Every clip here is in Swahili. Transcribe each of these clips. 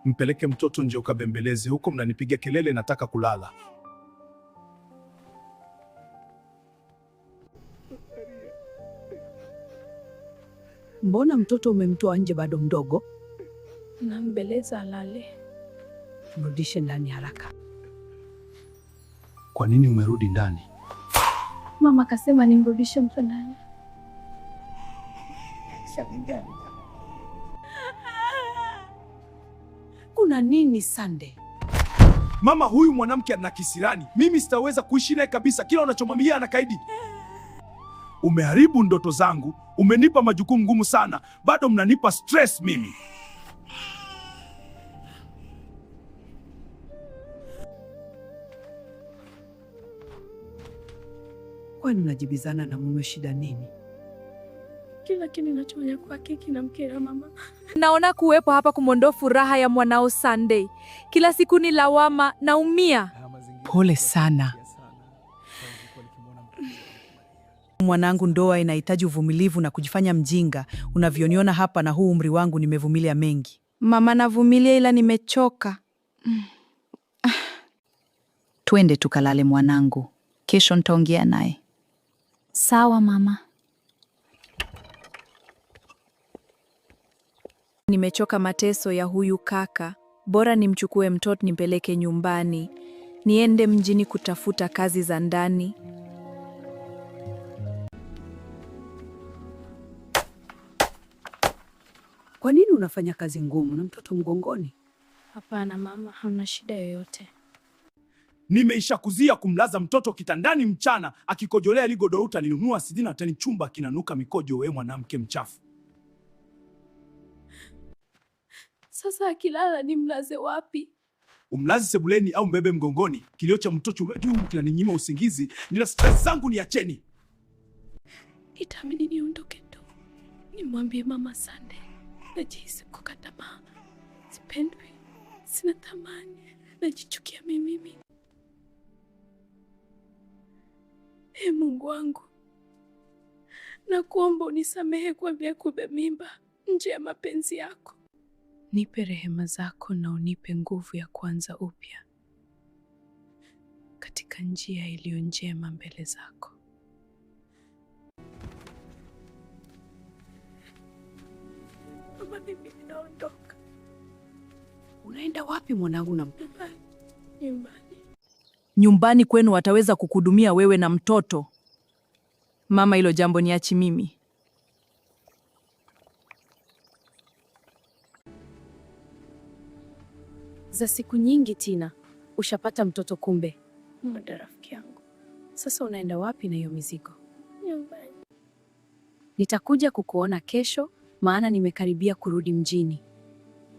Mpeleke mtoto nje ukabembeleze, huko mnanipiga kelele, nataka kulala. Mbona mtoto umemtoa nje bado mdogo? Nambeleza alale. Mrudishe ndani haraka. Kwa nini umerudi ndani? Mama kasema nimrudishe mtu ndani. Kuna nini Sande? Mama, huyu mwanamke ana kisirani. Mimi sitaweza kuishi naye kabisa. Kila unachomwambia anakaidi. Umeharibu ndoto zangu. Umenipa majukumu ngumu sana. Bado mnanipa stress mimi. Kwani unajibizana na mume, shida nini? Kila kitu ninachonya kwake kinamkera mama. Naona kuwepo hapa kumondoa furaha ya mwanao Sunday. Kila siku ni lawama, naumia. Pole sana mwanangu, ndoa inahitaji uvumilivu na kujifanya mjinga. Unavyoniona hapa na huu umri wangu, nimevumilia mengi. Mama, navumilia ila nimechoka. Twende tukalale mwanangu, kesho nitaongea naye. Sawa mama. Nimechoka mateso ya huyu kaka. Bora nimchukue mtoto nimpeleke nyumbani. Niende mjini kutafuta kazi za ndani. Kwa nini unafanya kazi ngumu na mtoto mgongoni? Hapana mama, hamna shida yoyote. Nimeishakuzia kumlaza mtoto kitandani mchana, akikojolea ligodoro utalinunua sidina tani, chumba kinanuka mikojo. We mwanamke mchafu. Sasa akilala nimlaze wapi? Umlazi sebuleni au mbebe mgongoni. Kilio cha mtoto juu kinaninyima usingizi. Nina stress zangu, niacheni. Itabidi niondoke tu. Nimwambie mama Sande. Najihisi kukata tamaa. Sipendwi. Sina thamani. Najichukia mimi. Mungu wangu, nakuomba unisamehe kwa vya kubeba mimba nje ya mapenzi yako. Nipe rehema zako na unipe nguvu ya kuanza upya katika njia iliyo njema mbele zako. Mama, mimi ninaondoka. Unaenda wapi mwanangu? Na Nyumbani. Nyumbani kwenu wataweza kukudumia wewe na mtoto? Mama, hilo jambo niachi mimi. Za siku nyingi Tina, ushapata mtoto kumbe. Mada rafiki yangu. Sasa unaenda wapi na hiyo mizigo? Nyumbani. Nitakuja kukuona kesho, maana nimekaribia kurudi mjini.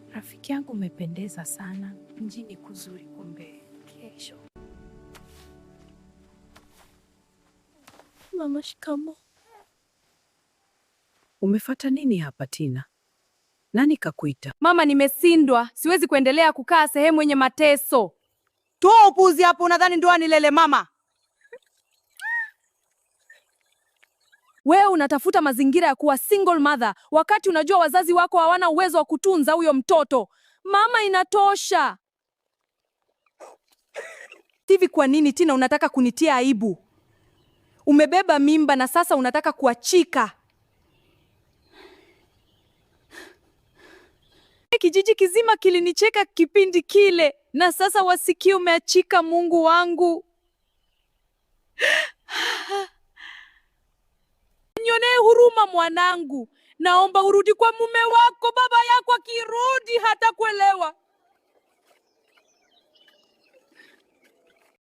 Rafiki yangu, umependeza sana. Mjini kuzuri kumbe. Kesho. Mama, shikamo. Umefuata nini hapa Tina? Nani kakuita? Mama, nimesindwa. Siwezi kuendelea kukaa sehemu yenye mateso. Toa upuzi hapo, unadhani ndoa ni lele mama? Wewe unatafuta mazingira ya kuwa single mother wakati unajua wazazi wako hawana uwezo wa kutunza huyo mtoto. Mama, inatosha. Hivi kwa nini Tina unataka kunitia aibu? Umebeba mimba na sasa unataka kuachika. Kijiji kizima kilinicheka kipindi kile, na sasa wasikia umeachika. Mungu wangu. Nionee huruma mwanangu. Naomba urudi kwa mume wako. Baba yako